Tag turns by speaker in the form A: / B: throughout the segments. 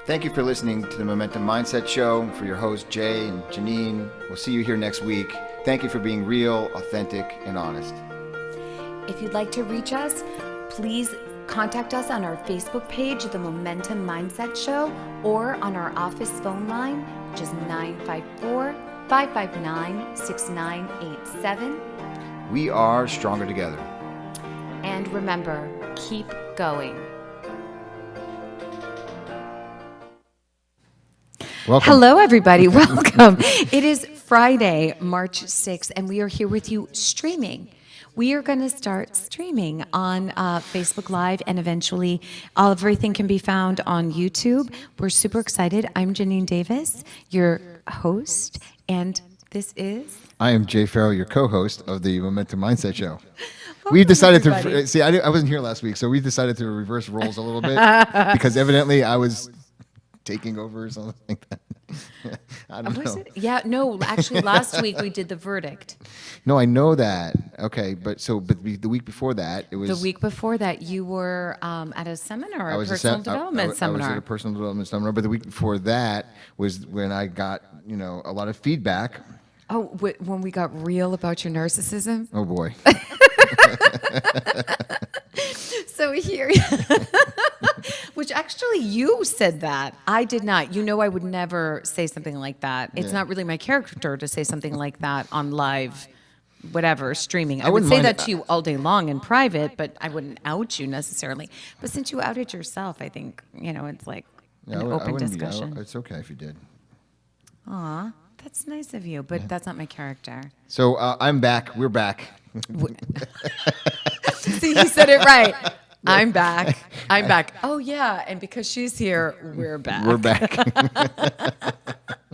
A: Thank you for listening to the Momentum Mindset Show. For your hosts, Jay and Janine, we'll see you here next week. Thank you for being real, authentic, and honest.
B: If you'd like to reach us, please contact us on our Facebook page, The Momentum Mindset Show, or on our office phone line, which is 954-559-6987.
A: We are stronger together.
B: And remember, keep going.
A: Welcome.
B: Hello, everybody. Welcome. It is Friday, March 6th, and we are here with you streaming. We are going to start streaming on Facebook Live, and eventually everything can be found on YouTube. We're super excited. I'm Janine Davis, your host, and this is...
A: I am Jay Farrell, your co-host of the Momentum Mindset Show. We've decided to... See, I wasn't here last week, so we decided to reverse roles a little bit because evidently I was taking over or something like that. I don't know.
B: Yeah, no, actually last week we did the verdict.
A: No, I know that. Okay, but the week before that, it was...
B: The week before that, you were at a seminar, a personal development seminar.
A: I was at a personal development seminar, but the week before that was when I got, a lot of feedback.
B: Oh, when we got real about your narcissism?
A: Oh, boy.
B: So here, which actually you said that. I did not. You know I would never say something like that. It's not really my character to say something like that on live, whatever, streaming. I would say that to you all day long in private, but I wouldn't out you necessarily. But since you outed yourself, I think, it's like an open discussion.
A: It's okay if you did.
B: Aw, that's nice of you, but that's not my character.
A: So I'm back. We're back.
B: See, he said it right. I'm back. I'm back. Oh, yeah. And because she's here, we're back.
A: We're back.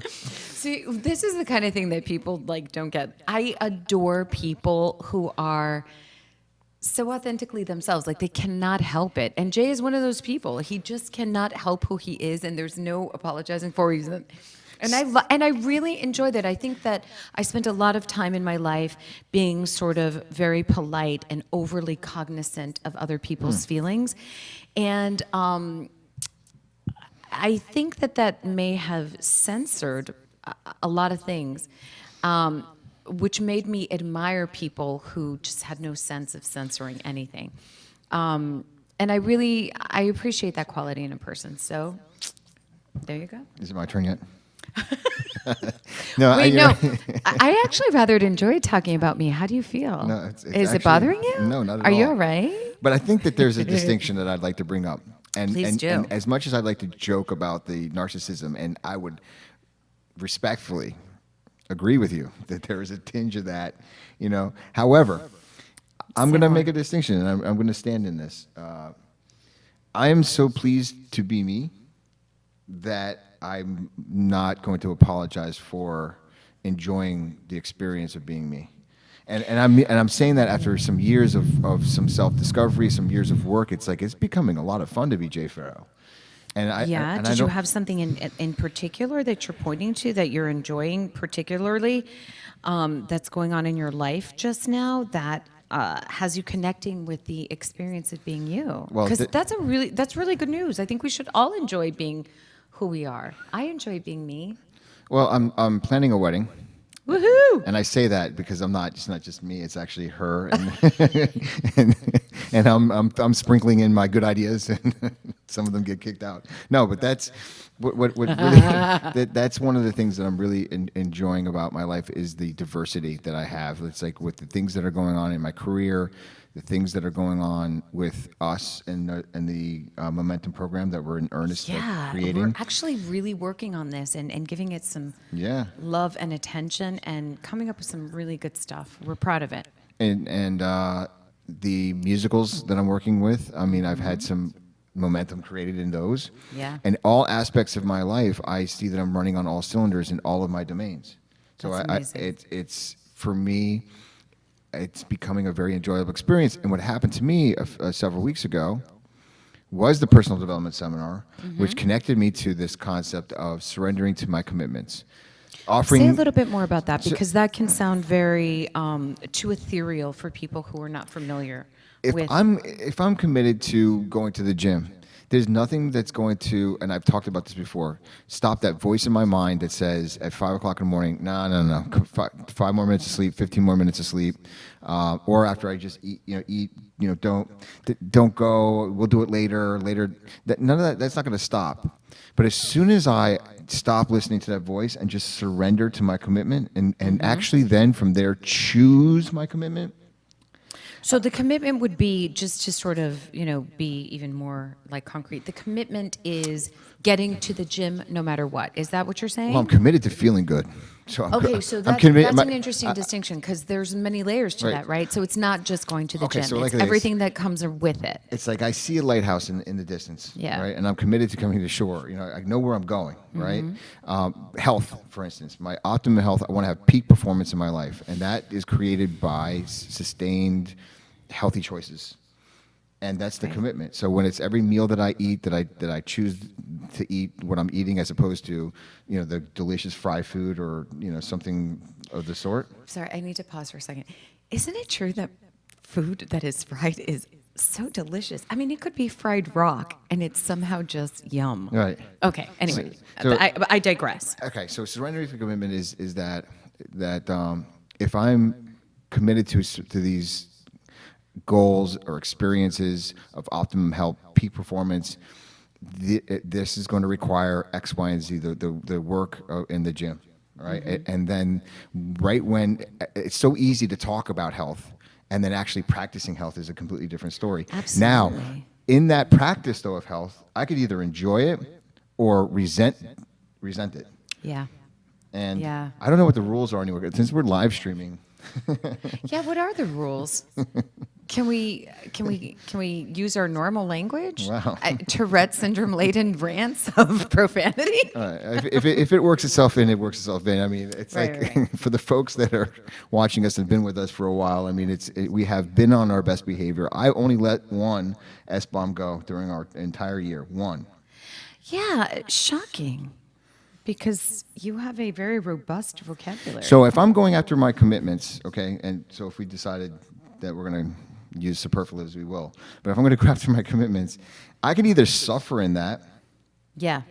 B: See, this is the kind of thing that people don't get. I adore people who are so authentically themselves. They cannot help it. And Jay is one of those people. He just cannot help who he is, and there's no apologizing for it. And I really enjoy that. I think that I spent a lot of time in my life being sort of very polite and overly cognizant of other people's feelings. And I think that may have censored a lot of things, which made me admire people who just had no sense of censoring anything. And I appreciate that quality in a person. So there you go.
A: Is it my turn yet?
B: No. I actually rather enjoyed talking about me. How do you feel?
A: No, it's
B: Is
A: actually,
B: it bothering you?
A: No, not at all.
B: Are you all right?
A: But I think that there's a distinction that I'd like to bring up.
B: Please do.
A: And as much as I'd like to joke about the narcissism, and I would respectfully agree with you that there is a tinge of that, However, I'm going to make a distinction, and I'm going to stand in this. I am so pleased to be me that I'm not going to apologize for enjoying the experience of being me, and I'm saying that after some years of some self-discovery, some years of work. It's becoming a lot of fun to be Jay Farrow. And
B: did you have something in particular that you're pointing to that you're enjoying particularly, that's going on in your life just now that has you connecting with the experience of being you? Because that's really good news. I think we should all enjoy being who we are. I enjoy being me.
A: Well, I'm planning a wedding.
B: Woohoo!
A: And I say that because it's not just me. It's actually her, and I'm sprinkling in my good ideas, and some of them get kicked out. No, but that's what really that's one of the things that I'm really enjoying about my life is the diversity that I have. It's like with the things that are going on in my career, the things that are going on with us and the Momentum program that we're in earnest creating.
B: We're actually really working on this and giving it some love and attention and coming up with some really good stuff. We're proud of it.
A: And the musicals that I'm working with, I've had some momentum created in those.
B: Yeah.
A: And all aspects of my life, I see that I'm running on all cylinders in all of my domains. So it's for me, it's becoming a very enjoyable experience. And what happened to me several weeks ago was the personal development seminar, which connected me to this concept of surrendering to my commitments.
B: Say a little bit more about that, because that can sound very too ethereal for people who are not familiar with.
A: If I'm committed to going to the gym, There's nothing that's going to, and I've talked about this before, stop that voice in my mind that says at 5 o'clock in the morning, no, no, no, five more minutes of sleep, 15 more minutes of sleep, or after I just eat, don't go, we'll do it later. None of that, that's not going to stop. But as soon as I stop listening to that voice and just surrender to my commitment and actually then from there choose my commitment.
B: So the commitment would be, just to sort of, be even more like concrete. The commitment is getting to the gym no matter what. Is that what you're saying?
A: Well, I'm committed to feeling good. So
B: Okay, so
A: I'm
B: that's
A: committed.
B: an interesting distinction, because there's many layers to
A: Right.
B: that, right? So it's not just going to the
A: Okay,
B: gym.
A: so like
B: It's
A: this.
B: everything that comes with it.
A: It's like I see a lighthouse in the distance,
B: Yeah.
A: right? And I'm committed to coming to shore. I know where I'm going, right? Health, for instance, my optimum health. I want to have peak performance in my life, and that is created by sustained, healthy choices, and that's the commitment. So when it's every meal that I eat, that I choose to eat what I'm eating, as opposed to the delicious fried food or something of the sort.
B: Sorry, I need to pause for a second. Isn't it true that food that is fried is so delicious? I mean, it could be fried rock, and it's somehow just yum.
A: Right.
B: Okay. Anyway,
A: So-
B: I digress.
A: Okay, so surrendering to commitment is that if I'm committed to these goals or experiences of optimum health, peak performance, this is going to require X, Y, and Z, the work in the gym, right? And then right when it's so easy to talk about health, and then actually practicing health is a completely different story. Now,
B: Absolutely.
A: in that practice though of health, I could either enjoy it or resent it.
B: Yeah.
A: And
B: Yeah.
A: I don't know what the rules are anymore. Since we're live streaming,
B: Yeah. What are the rules? Can we use our normal language?
A: Wow.
B: Tourette syndrome laden rants of profanity.
A: if it works itself in, it works itself in. I mean, it's
B: Right,
A: like for the folks that are watching us and been with us for a while. I mean, we have been on our best behavior. I only let one S-bomb go during our entire year. One.
B: Yeah, shocking. Because you have a very robust vocabulary.
A: So if I'm going after my commitments, okay, and so if we decided that we're going to use superlatives, we will. But if I'm going to go after my commitments, I can either suffer in that,
B: Yeah.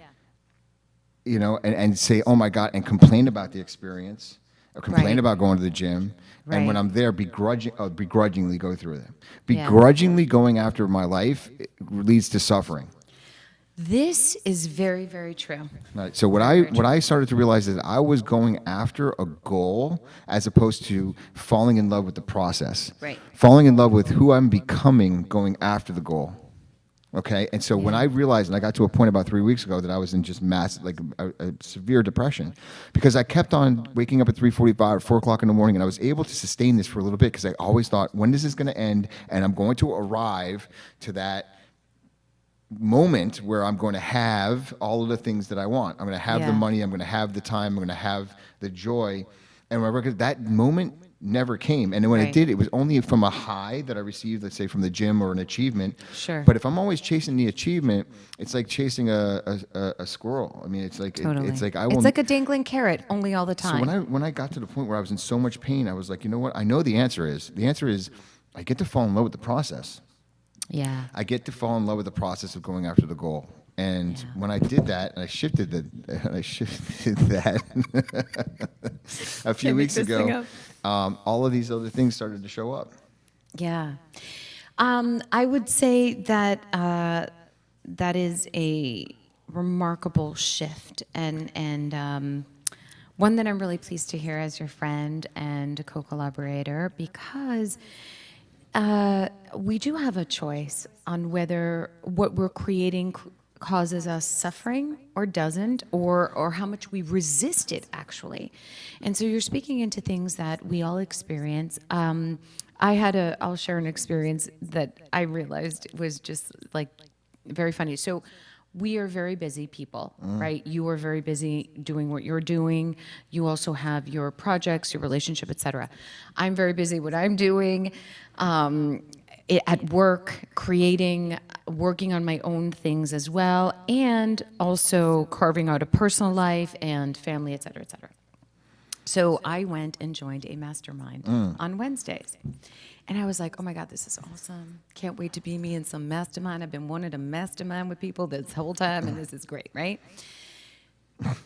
A: and say, oh my God, and complain about the experience, or complain
B: Right.
A: about going to the gym, and when
B: Right.
A: I'm there, begrudgingly go through them.
B: Yeah.
A: Begrudgingly going after my life leads to suffering.
B: This is very, very true.
A: Right. So what I started to realize is that I was going after a goal as opposed to falling in love with the process.
B: Right.
A: Falling in love with who I'm becoming going after the goal. Okay. And so when I realized, and I got to a point about 3 weeks ago that I was in just a severe depression, because I kept on waking up at 3:45 or 4 o'clock in the morning, and I was able to sustain this for a little bit because I always thought, when is this going to end? And I'm going to arrive to that moment where I'm going to have all of the things that I want. I'm going to have the
B: Yeah.
A: money, I'm going to have the time, I'm going to have the joy. And when that moment never came. And then when it
B: Right.
A: did, it was only from a high that I received, let's say from the gym or an achievement.
B: Sure.
A: But if I'm always chasing the achievement, it's like chasing a squirrel. I mean, it's like
B: Totally.
A: it's like I will.
B: It's like a dangling carrot, only all the
A: So
B: time.
A: when I got to the point where I was in so much pain, I was like, you know what? I know the answer is. The answer is I get to fall in love with the process.
B: Yeah.
A: I get to fall in love with the process of going after the goal. And
B: Yeah.
A: when I did that, and I shifted that a few
B: Can't make
A: weeks
B: this thing
A: ago, all of these other things started to show up.
B: Yeah. I would say that that is a remarkable shift, and one that I'm really pleased to hear as your friend and a co-collaborator, because we do have a choice on whether what we're creating causes us suffering or doesn't, or how much we resist it, actually. And so you're speaking into things that we all experience. I'll share an experience that I realized was just like very funny. So we are very busy people, right? You are very busy doing what you're doing. You also have your projects, your relationship, etc. I'm very busy what I'm doing at work, creating, working on my own things as well, and also carving out a personal life and family, etc., etc. So I went and joined a mastermind on Wednesdays. And I was like, oh my God, this is awesome. Can't wait to be me in some mastermind. I've been wanting to mastermind with people this whole time, and this is great, right?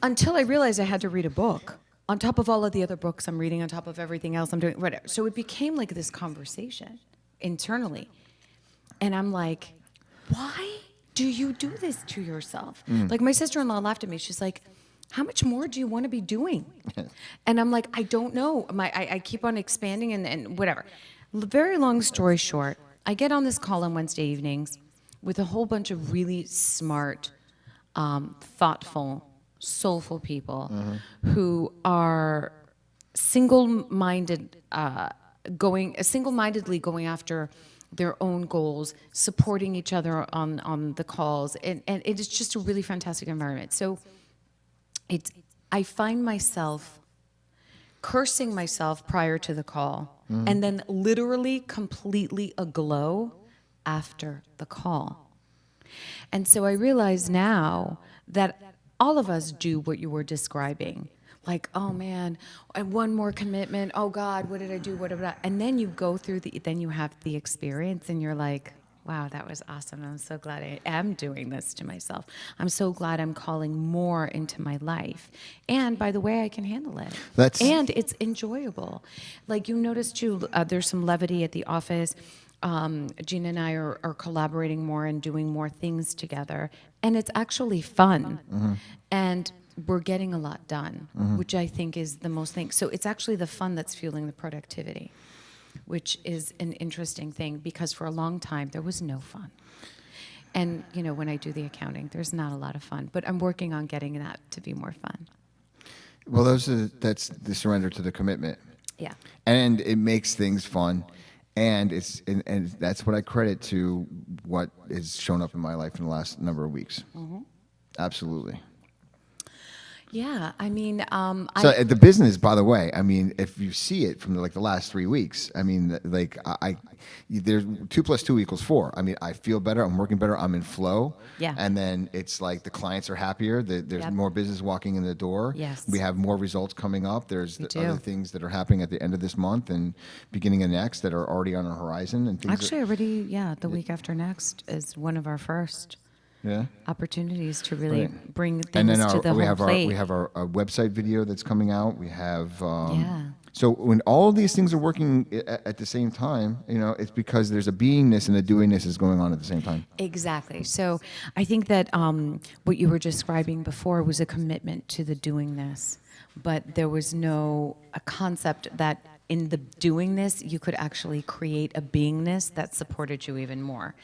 B: Until I realized I had to read a book on top of all of the other books I'm reading, on top of everything else I'm doing, whatever. So it became like this conversation internally. And I'm like, why do you do this to yourself? Like my sister-in-law laughed at me. She's like, how much more do you want to be doing? And I'm like, I don't know. I keep on expanding and whatever. Very long story short, I get on this call on Wednesday evenings with a whole bunch of really smart, thoughtful, soulful people who are single-mindedly going after their own goals, supporting each other on the calls, and it is just a really fantastic environment. So I find myself cursing myself prior to the call, and then literally completely aglow after the call. And so I realize now that all of us do what you were describing. Like, oh man, one more commitment. Oh God, what did I do? What did I? And then you go through then you have the experience and you're like, wow, that was awesome. I'm so glad I am doing this to myself. I'm so glad I'm calling more into my life. And by the way, I can handle it. And it's enjoyable. Like you notice too, there's some levity at the office. Gina and I are collaborating more and doing more things together. And it's actually fun. And we're getting a lot done, which I think is the most thing. So it's actually the fun that's fueling the productivity, which is an interesting thing because for a long time there was no fun. And you know, when I do the accounting, there's not a lot of fun, but I'm working on getting that to be more fun.
A: Well, that's the surrender to the commitment.
B: Yeah.
A: And it makes things fun. And and that's what I credit to what has shown up in my life in the last number of weeks. Absolutely.
B: Yeah, I mean,
A: So the business, by the way, I mean, if you see it from the last 3 weeks, I mean, like there's 2 + 2 = 4. I mean, I feel better. I'm working better. I'm in flow.
B: Yeah.
A: And then it's like the clients are happier. There's more business walking in the door.
B: Yes.
A: We have more results coming up. There's
B: We
A: other
B: do.
A: things that are happening at the end of this month and beginning of next that are already on the horizon. And things
B: actually already, the week after next is one of our first opportunities to really bring things
A: and then
B: to the home plate.
A: we have our website video that's coming out. We have So when all of these things are working at the same time, you know, it's because there's a beingness and a doingness is going on at the same time.
B: Exactly. So I think that what you were describing before was a commitment to the doingness, but there was a concept that in the doingness you could actually create a beingness that supported you even more.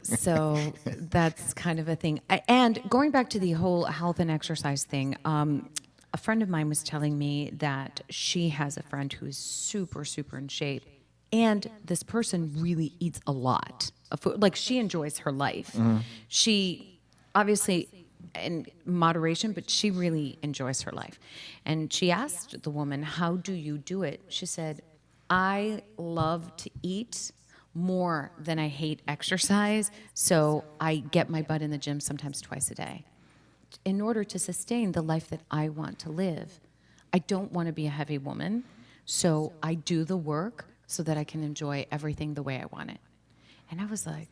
B: So that's kind of a thing. And going back to the whole health and exercise thing, a friend of mine was telling me that she has a friend who's super, super in shape. And this person really eats a lot of food. Like she enjoys her life. She obviously in moderation, but she really enjoys her life. And she asked the woman, how do you do it? She said, I love to eat more than I hate exercise, so I get my butt in the gym sometimes twice a day in order to sustain the life that I want to live. I don't want to be a heavy woman, so I do the work so that I can enjoy everything the way I want it. And I was like,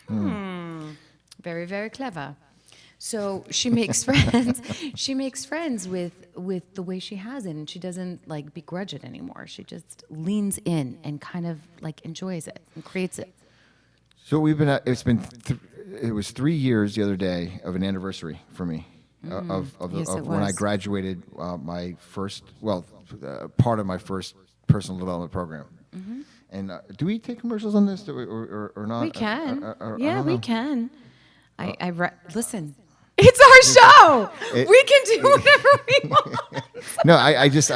B: very, very clever. So she makes friends. She makes friends with the way she has it, and she doesn't like begrudge it anymore. She just leans in and kind of like enjoys it and creates it.
A: So we've been. It was 3 years the other day of an anniversary for me of when I graduated my first part of my first personal development program. And do we take commercials on this or not?
B: We can. We can. Listen. It's our show. We can do whatever we want.
A: No, I just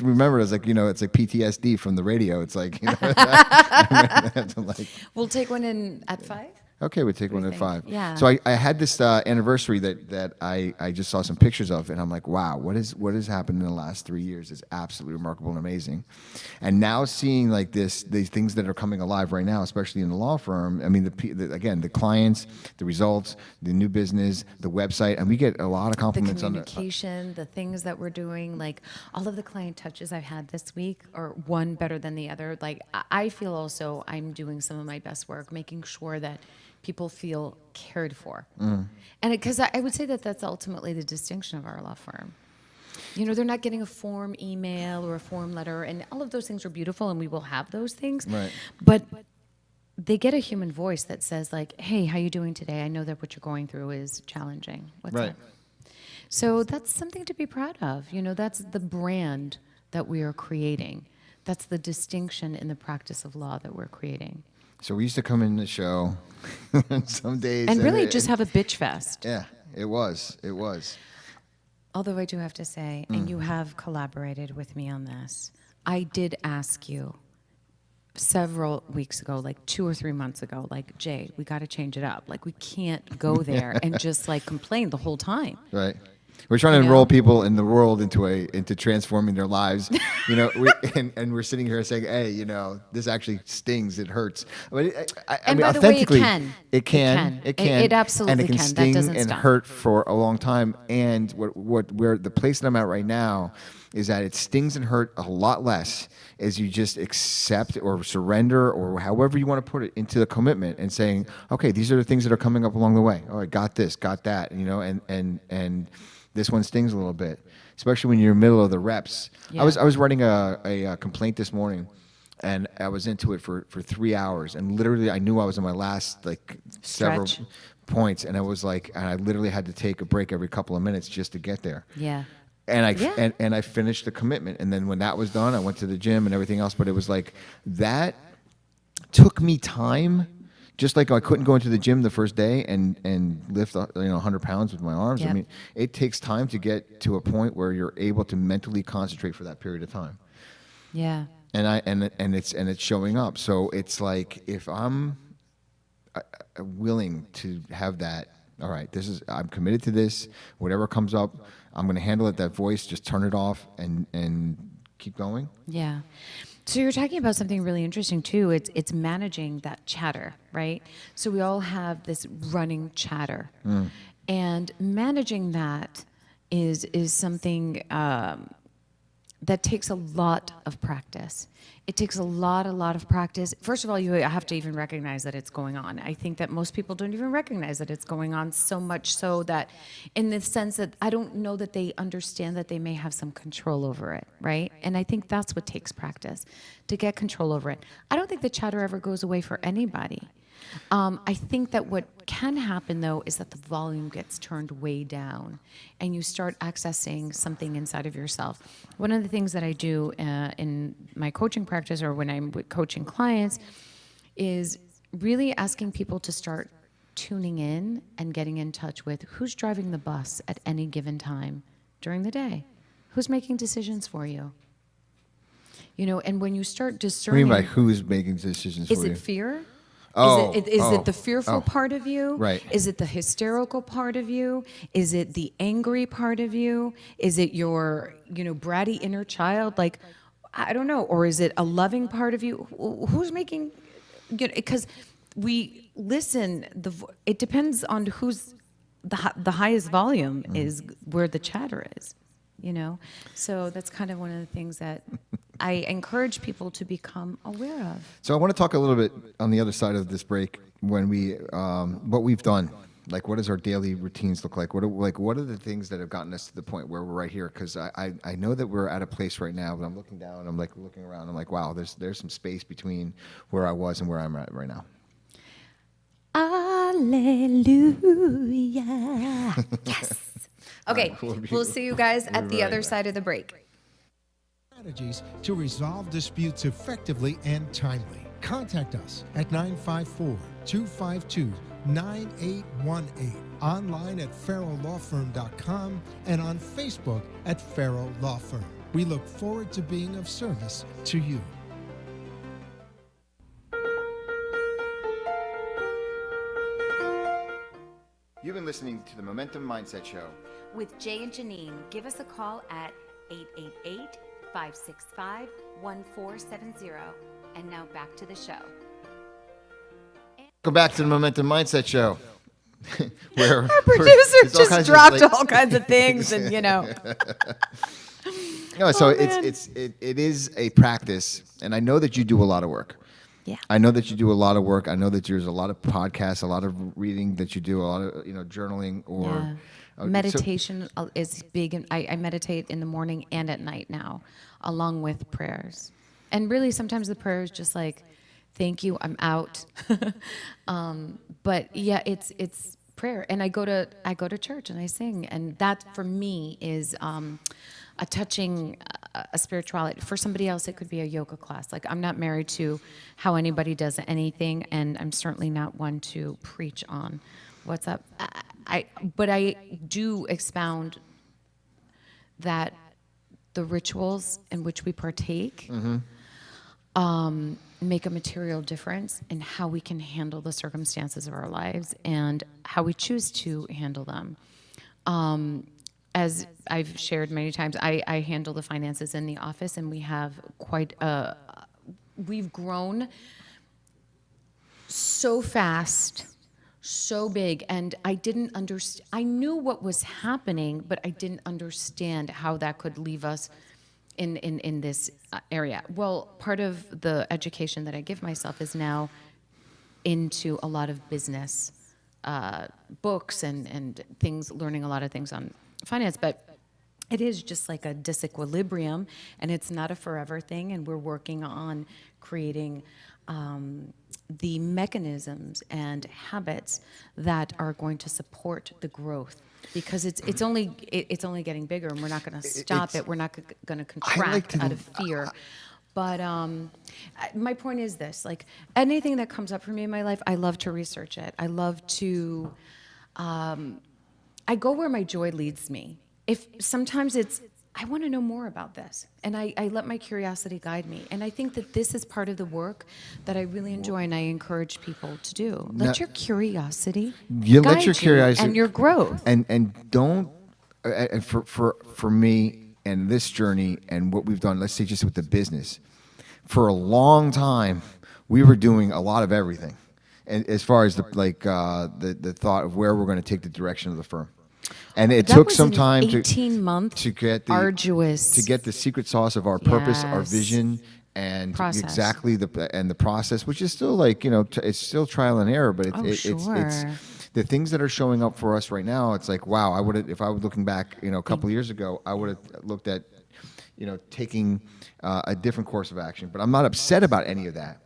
A: remember it's like, you know, it's like PTSD from the radio. It's like, you know,
B: We'll take one in at 5.
A: Okay, we take
B: What
A: one
B: do
A: at
B: you think?
A: 5.
B: Yeah.
A: So I had this anniversary that I just saw some pictures of, and I'm like, wow, what has happened in the last 3 years is absolutely remarkable and amazing. And now seeing like these things that are coming alive right now, especially in the law firm. I mean, again, the clients, the results, the new business, the website, and we get a lot of
B: The
A: compliments on
B: communication, the things that we're doing, like all of the client touches I've had this week are one better than the other. Like I feel also I'm doing some of my best work, making sure that people feel cared for. And because I would say that that's ultimately the distinction of our law firm. You know, they're not getting a form email or a form letter, and all of those things are beautiful, and we will have those things.
A: Right.
B: But they get a human voice that says, like, "Hey, how you doing today? I know that what you're going through is challenging. What's
A: Right.
B: up?" So that's something to be proud of. You know, that's the brand that we are creating. That's the distinction in the practice of law that we're creating.
A: So we used to come in the show some days
B: And really just have a bitch fest.
A: yeah, it was.
B: Although I do have to say, and you have collaborated with me on this, I did ask you several weeks ago, like 2 or 3 months ago, like, Jay, we got to change it up. Like, we can't go there and just like complain the whole time.
A: Right. We're trying to
B: You
A: enroll
B: know?
A: people in the world into transforming their lives, you know. And we're sitting here saying, "Hey, you know, this actually stings. It hurts." But I
B: And
A: mean,
B: by the way, it
A: authentically,
B: can.
A: it can,
B: It absolutely
A: and it can
B: can. That
A: sting
B: doesn't
A: and
B: stop.
A: hurt for a long time. And where the place that I'm at right now is that it stings and hurt a lot less as you just accept or surrender or however you want to put it into the commitment and saying, "Okay, these are the things that are coming up along the way. Oh, I got this, got that," you know, and this one stings a little bit, especially when you're in the middle of the reps.
B: Yeah.
A: I was writing a complaint this morning, and I was into it for 3 hours, and literally I knew I was in my last like several
B: Stretch.
A: points, and I was like, and I literally had to take a break every couple of minutes just to get there.
B: Yeah.
A: And
B: Yeah.
A: and I finished the commitment, and then when that was done, I went to the gym and everything else. But it was like that took me time. Just like I couldn't go into the gym the first day and lift 100 pounds with my arms. I
B: Yep.
A: mean, it takes time to get to a point where you're able to mentally concentrate for that period of time.
B: Yeah.
A: And it's showing up. So it's like if I'm willing to have that. All right, I'm committed to this. Whatever comes up, I'm going to handle it. That voice, just turn it off and keep going.
B: Yeah. So you're talking about something really interesting too. It's managing that chatter, right? So we all have this running chatter, and managing that is something that takes a lot of practice. It takes a lot of practice. First of all, you have to even recognize that it's going on. I think that most people don't even recognize that it's going on, so much so that in the sense that I don't know that they understand that they may have some control over it, right? And I think that's what takes practice, to get control over it. I don't think the chatter ever goes away for anybody. I think that what can happen, though, is that the volume gets turned way down and you start accessing something inside of yourself. One of the things that I do in my coaching practice or when I'm coaching clients is really asking people to start tuning in and getting in touch with who's driving the bus at any given time during the day. Who's making decisions for you? You know, and when you start
A: What do you
B: discerning...
A: mean by who's making decisions
B: Is
A: for you?
B: it fear?
A: Oh,
B: Is it the fearful part of you?
A: Right.
B: Is it the hysterical part of you? Is it the angry part of you? Is it your, bratty inner child? Like, I don't know. Or is it a loving part of you? Who's making, because we listen, it depends on who's, the highest volume is where the chatter is, So that's kind of one of the things that I encourage people to become aware of.
A: So I want to talk a little bit on the other side of this break when what we've done. Like, what does our daily routines look like? What are the things that have gotten us to the point where we're right here? Because I know that we're at a place right now, but I'm looking down, I'm like looking around, I'm like, wow, there's some space between where I was and where I'm at right now.
B: Hallelujah. Yes. Okay, we'll see you guys at the other side of the break.
C: Strategies to resolve disputes effectively and timely. Contact us at 954-252-9818, online at farrelllawfirm.com, and on Facebook at Farrell Law Firm. We look forward to being of service to you.
A: You've been listening to the Momentum Mindset Show.
B: With Jay and Janine, give us a call at 888-565-1470. And now back to the show.
A: Welcome back to the Momentum Mindset Show. Where
B: Our producer
A: it's all kinds
B: just
A: of,
B: dropped
A: like-
B: all kinds of things, and
A: No, so
B: man.
A: it is a practice, and I know that you do a lot of work.
B: Yeah.
A: I know that you do a lot of work. I know that there's a lot of podcasts, a lot of reading that you do, a lot of journaling or
B: Yeah.
A: so-
B: Meditation is big, and I meditate in the morning and at night now, along with prayers. And really, sometimes the prayer is just like, "Thank you, I'm out." But yeah, it's prayer, and I go to church and I sing, and that for me is a touching a spirituality. For somebody else, it could be a yoga class. Like, I'm not married to how anybody does anything, and I'm certainly not one to preach on what's up. But I do expound that the rituals in which we partake make a material difference in how we can handle the circumstances of our lives and how we choose to handle them. As I've shared many times, I handle the finances in the office, and we have we've grown so fast, so big, and I didn't understand. I knew what was happening, but I didn't understand how that could leave us in this area. Well, part of the education that I give myself is now into a lot of business books and things, learning a lot of things on finance, but it is just like a disequilibrium, and it's not a forever thing, and we're working on creating the mechanisms and habits that are going to support the growth, because it's only getting bigger, and we're not going to stop it. We're not going to contract out of fear. But my point is this: like, anything that comes up for me in my life, I love to research it. I love to. I go where my joy leads me. If sometimes it's, I want to know more about this, and I let my curiosity guide me. And I think that this is part of the work that I really enjoy, and I encourage people to do. Let your curiosity guide you and your growth.
A: and don't and for me and this journey and what we've done. Let's say just with the business, for a long time we were doing a lot of everything, and as far as the thought of where we're going to take the direction of the firm. And it
B: That
A: took
B: was
A: some
B: an
A: time
B: 18-month
A: to get
B: arduous
A: to get the secret sauce of our purpose, our
B: Yes.
A: vision, and
B: Process.
A: exactly the process, which is still it's still trial and error, but it's
B: sure.
A: the things that are showing up for us right now. It's like, wow, if I was looking back, a couple of years ago, I would have looked at, taking a different course of action. But I'm not upset about any of that.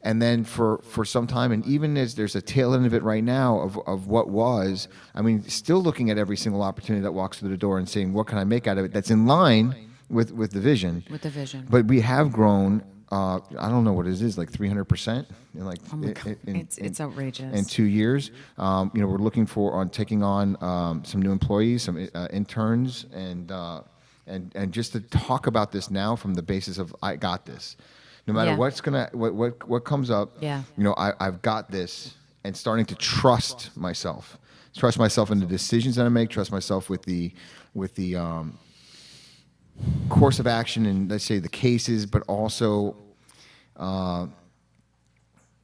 A: And then for some time, and even as there's a tail end of it right now of what was, I mean, still looking at every single opportunity that walks through the door and saying, what can I make out of it that's in line with the vision.
B: With the vision.
A: But we have grown, I don't know what it is, like 300% in like
B: Oh my God. It's outrageous.
A: in 2 years. We're looking taking on some new employees, some interns, and just to talk about this now from the basis of I got this. No matter
B: Yeah.
A: what comes up,
B: Yeah.
A: I've got this, and starting to trust myself in the decisions that I make, trust myself with the course of action, and let's say the cases, but also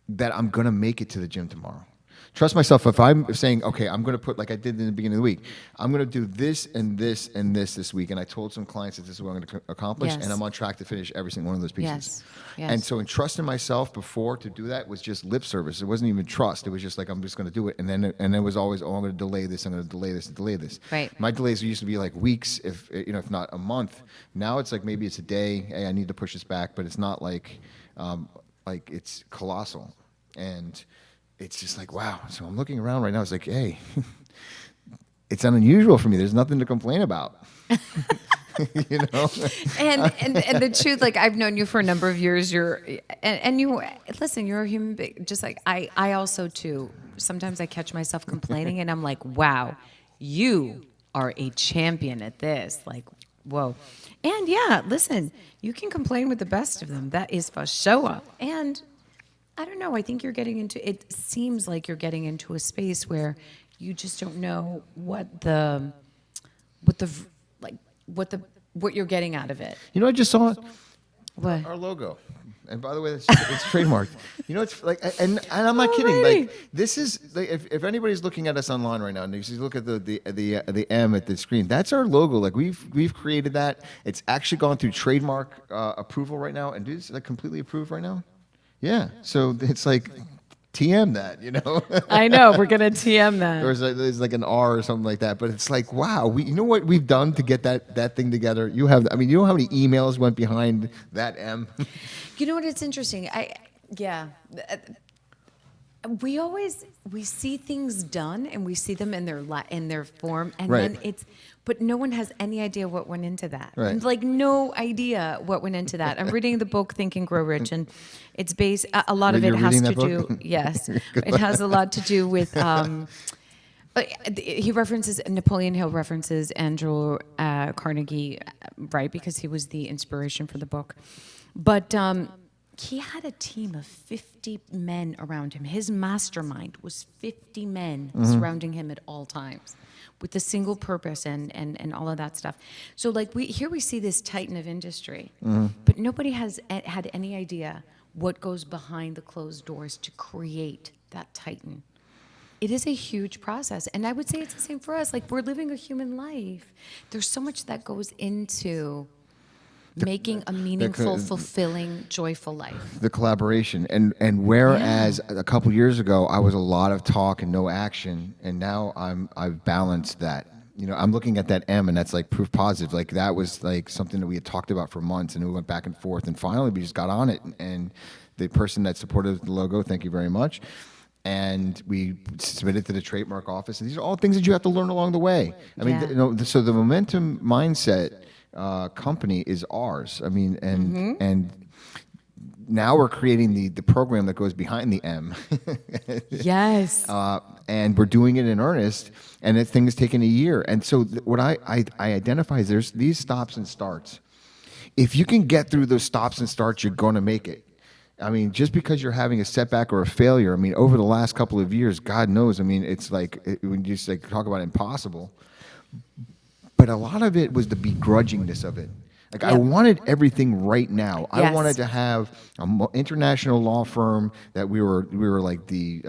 A: that I'm gonna make it to the gym tomorrow. Trust myself. If I'm saying, okay, I'm going to put, like I did in the beginning of the week, I'm going to do this and this and this week. And I told some clients that this is what I'm going to accomplish.
B: Yes.
A: And I'm on track to finish every single one of those pieces.
B: Yes. Yes.
A: And so in trusting myself before to do that was just lip service. It wasn't even trust. It was just like, I'm just going to do it. And then it was always, I'm going to delay this. I'm going to delay this and delay this.
B: Right.
A: My delays used to be like weeks, if not a month. Now it's like, maybe it's a day. Hey, I need to push this back, but it's not like it's colossal. And it's just like, wow. So I'm looking around right now. It's like, hey, it's unusual for me. There's nothing to complain about.
B: And the truth, like, I've known you for a number of years. You're a human being, just like I also too. Sometimes I catch myself complaining, and I'm like, wow, you are a champion at this. Like, whoa. And yeah, listen, you can complain with the best of them. That is for sure. And I don't know. I think you're getting into, it seems like you're getting into a space where you just don't know what the, like, what you're getting out of it.
A: You know, I just saw
B: What?
A: our logo. And by the way, it's trademarked. You know, it's like, and I'm not kidding.
B: Alrighty.
A: Like, this is like, if anybody's looking at us online right now, and you look at the M at the screen, that's our logo. Like, we've created that. It's actually gone through trademark approval right now, and it's like completely approved right now. Yeah. So it's like TM that, you know.
B: I know. We're going to TM that.
A: There's like an R or something like that, but it's like, wow, you know what we've done to get that thing together. You know how many emails went behind that M.
B: You know what? It's interesting. We see things done and we see them in their form, and
A: Right.
B: then but no one has any idea what went into that.
A: Right.
B: Like, no idea what went into that. I'm reading the book Think and Grow Rich, and it's based, a lot of it
A: You're
B: has
A: reading
B: to
A: that book?
B: do, yes, it has a lot to do with, he references, Napoleon Hill references Andrew Carnegie, right, because he was the inspiration for the book. But he had a team of 50 men around him. His mastermind was 50 men surrounding him at all times with a single purpose and all of that stuff. So like here we see this titan of industry, but nobody has had any idea what goes behind the closed doors to create that titan. It is a huge process. And I would say it's the same for us. Like, we're living a human life. There's so much that goes into making a meaningful, fulfilling, joyful life.
A: The collaboration, and whereas a couple years ago I was a lot of talk and no action, and now I've balanced that. You know, I'm looking at that M, and that's like proof positive. Like, that was like something that we had talked about for months, and we went back and forth, and finally we just got on it. And the person that supported the logo, thank you very much. And we submitted to the trademark office, and these are all things that you have to learn along the way. I mean,
B: Yeah.
A: you know, so the Momentum Mindset company is ours. I mean, and now we're creating the program that goes behind the M.
B: Yes.
A: And we're doing it in earnest, and that thing is taking a year. And so what I identify is there's these stops and starts. If you can get through those stops and starts, you're going to make it. I mean, just because you're having a setback or a failure, I mean, over the last couple of years, God knows, I mean, it's like, when you just like talk about impossible, but a lot of it was the begrudgingness of it. Like, I
B: Yep.
A: wanted everything right now. I
B: Yes.
A: wanted to have an international law firm that we were like the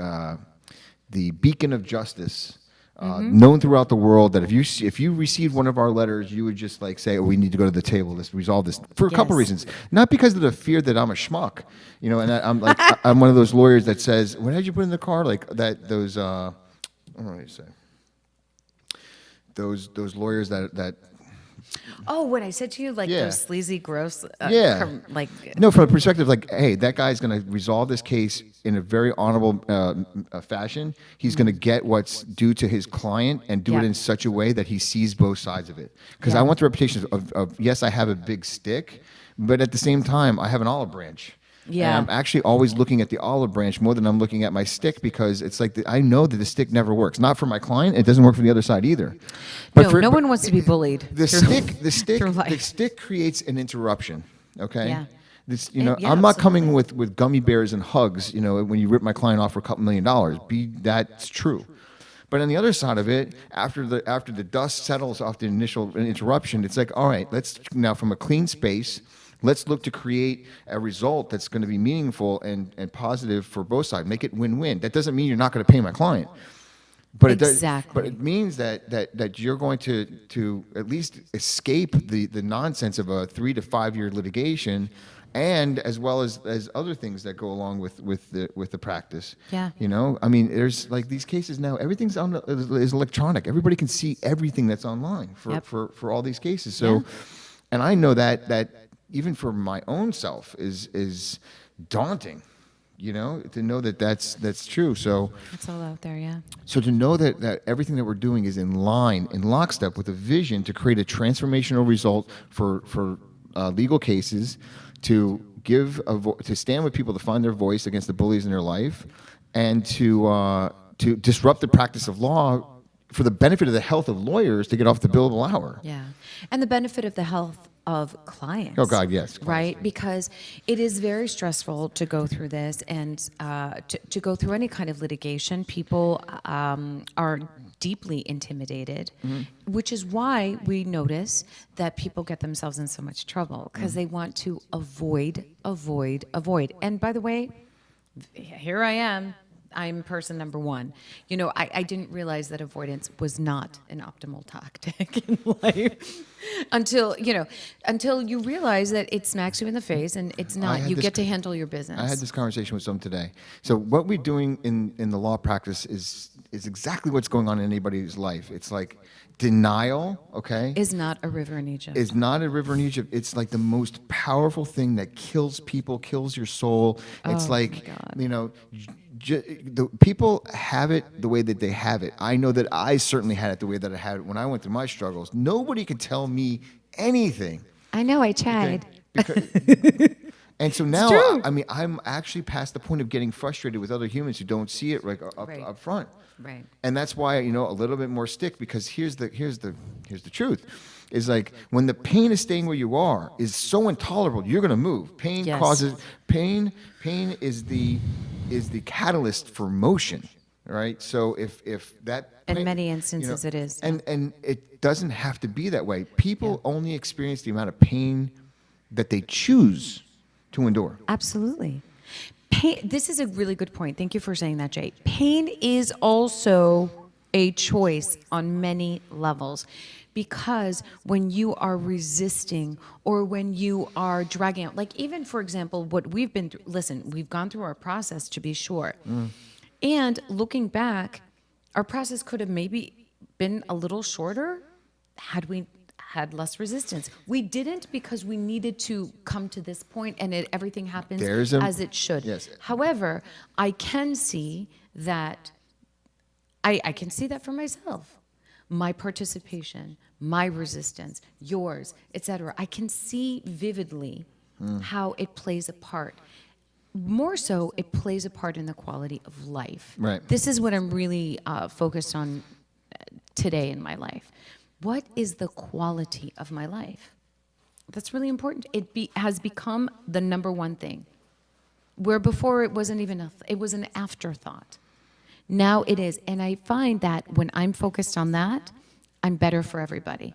A: beacon of justice, known throughout the world. That if you received one of our letters, you would just like say, "Oh, we need to go to the table. Let's resolve this." For a couple
B: Yes.
A: reasons, not because of the fear that I'm a schmuck, you know. And I'm like, I'm one of those lawyers that says, "What did you put in the car?" Like that. Those I don't know what you say. Those lawyers that.
B: Oh, what I said to you, like
A: Yeah.
B: those sleazy, gross,
A: Yeah.
B: like,
A: No, from a perspective like, hey, that guy's going to resolve this case in a very honorable fashion. He's going to get what's due to his client and do
B: Yeah.
A: it in such a way that he sees both sides of it. Because
B: Yeah.
A: I want the reputation of, yes, I have a big stick, but at the same time, I have an olive branch.
B: Yeah.
A: And I'm actually always looking at the olive branch more than I'm looking at my stick, because it's like I know that the stick never works. Not for my client. It doesn't work for the other side either.
B: no one wants to be bullied.
A: The
B: through life.
A: stick creates an interruption. Okay.
B: Yeah.
A: This, you know,
B: Yeah,
A: I'm not
B: absolutely.
A: coming with gummy bears and hugs. You know, when you rip my client off for a couple $1 million, that's true. But on the other side of it, after the dust settles off the initial interruption, it's like, all right, let's now, from a clean space, let's look to create a result that's going to be meaningful and positive for both sides. Make it win-win. That doesn't mean you're not going to pay my client. But
B: Exactly.
A: But it means that you're going to at least escape the nonsense of a 3 to 5 year litigation, and as well as other things that go along with the practice.
B: Yeah.
A: You know, I mean, there's like these cases now. Everything's is electronic. Everybody can see everything that's online
B: Yep.
A: for all these cases. So, and I know that even for my own self is daunting. You know, to know that's true. So.
B: It's all out there, yeah.
A: So to know that everything that we're doing is in lockstep with a vision to create a transformational result for legal cases, to give to stand with people to find their voice against the bullies in their life, and to disrupt the practice of law for the benefit of the health of lawyers to get off the billable hour.
B: Yeah. And the benefit of the health of clients.
A: Oh, God, yes, clients,
B: Right? Because it is very stressful to go through this and to go through any kind of litigation. People are deeply intimidated, which is why we notice that people get themselves in so much trouble because they want to avoid, avoid, avoid. And by the way, here I am. I'm person number one. You know, I didn't realize that avoidance was not an optimal tactic in life until you realize that it smacks you in the face and it's not.
A: had
B: You
A: this
B: get to
A: co-
B: handle your business.
A: I had this conversation with someone today. So what we're doing in the law practice is exactly what's going on in anybody's life. It's like denial, okay?
B: Is not a river in Egypt.
A: Is not a river in Egypt. It's like the most powerful thing that kills people, kills your soul. It's
B: Oh, my
A: like,
B: God.
A: you know, the people have it the way that they have it. I know that I certainly had it the way that I had it when I went through my struggles. Nobody could tell me anything.
B: I know. I
A: Okay?
B: tried.
A: And so now,
B: true.
A: I mean, I'm actually past the point of getting frustrated with other humans who don't see it
B: Right.
A: up front.
B: Right.
A: And that's why, a little bit more stick, because here's the truth. Is like when the pain is staying where you are is so intolerable, you're gonna move. Pain
B: Yes.
A: causes pain is the catalyst for motion. Right? So if that
B: In
A: pain-
B: many instances it is.
A: And it doesn't have to be that way. People only experience the amount of pain that they choose to endure.
B: Absolutely. Pain, this is a really good point. Thank you for saying that, Jay. Pain is also a choice on many levels because when you are resisting or when you are dragging out, like even, for example, what we've been through, listen, we've gone through our process to be sure. And looking back, our process could have maybe been a little shorter had we had less resistance. We didn't because we needed to come to this point and everything happens as it should.
A: Yes.
B: However, I can see that I can see that for myself. My participation, my resistance, yours, etc. I can see vividly how it plays a part. More so, it plays a part in the quality of life.
A: Right.
B: This is what I'm really focused on today in my life. What is the quality of my life? That's really important. Has become the number one thing. Where before it wasn't even it was an afterthought. Now it is. And I find that when I'm focused on that, I'm better for everybody.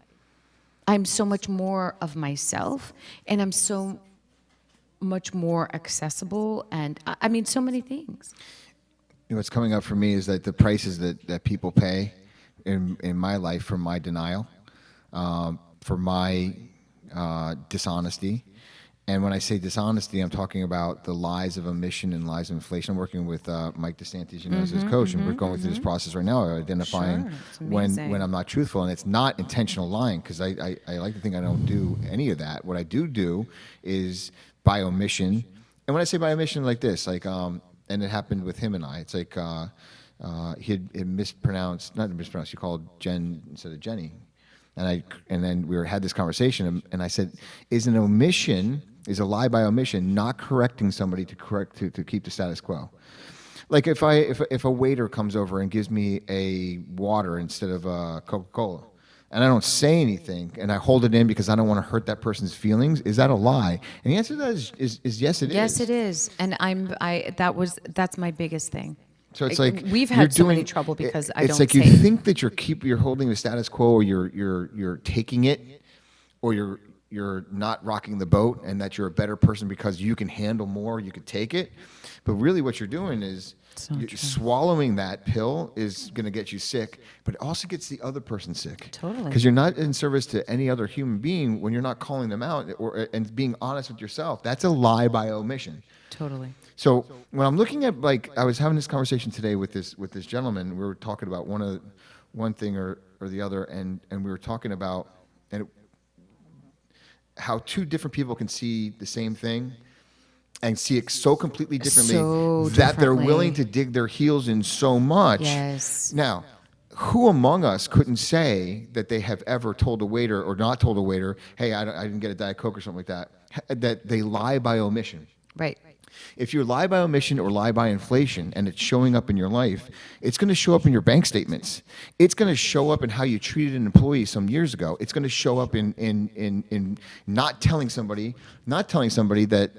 B: I'm so much more of myself and I'm so much more accessible and I mean so many things.
A: What's coming up for me is that the prices that people pay in my life for my denial, for my dishonesty. And when I say dishonesty, I'm talking about the lies of omission and lies of inflation. I'm working with Mike DeSantis, as his coach, and we're going through this process right now, identifying
B: Sure, it's
A: when
B: amazing.
A: I'm not truthful. And it's not intentional lying, because I like to think I don't do any of that. What I do is by omission. And when I say by omission, like this, and it happened with him and I, it's like he had not mispronounced, he called Jen instead of Jenny. And then we had this conversation, and I said, is a lie by omission not correcting somebody to keep the status quo? Like if a waiter comes over and gives me a water instead of a Coca-Cola, and I don't say anything, and I hold it in because I don't want to hurt that person's feelings, is that a lie? And the answer to that is yes, it is.
B: Yes, it is. And that's my biggest thing.
A: So it's like
B: we've
A: you're
B: had so many
A: doing-
B: trouble because I
A: it's
B: don't
A: like
B: say.
A: you think that you're holding the status quo, or you're taking it, or you're not rocking the boat, and that you're a better person because you can handle more, you can take it. But really, what you're doing is
B: So
A: you're
B: true.
A: swallowing that pill is going to get you sick, but it also gets the other person sick.
B: Totally.
A: Because you're not in service to any other human being when you're not calling them out and being honest with yourself. That's a lie by omission.
B: Totally.
A: So when I'm looking at, I was having this conversation today with this gentleman. We were talking about one thing or the other, and we were talking about how two different people can see the same thing and see it so completely differently
B: So
A: that they're
B: differently.
A: willing to dig their heels in so much.
B: Yes.
A: Now, who among us couldn't say that they have ever told a waiter or not told a waiter, hey, I didn't get a Diet Coke or something like that, that they lie by omission?
B: Right.
A: If you lie by omission or lie by inflation and it's showing up in your life, it's going to show up in your bank statements. It's going to show up in how you treated an employee some years ago. It's going to show up in not telling somebody that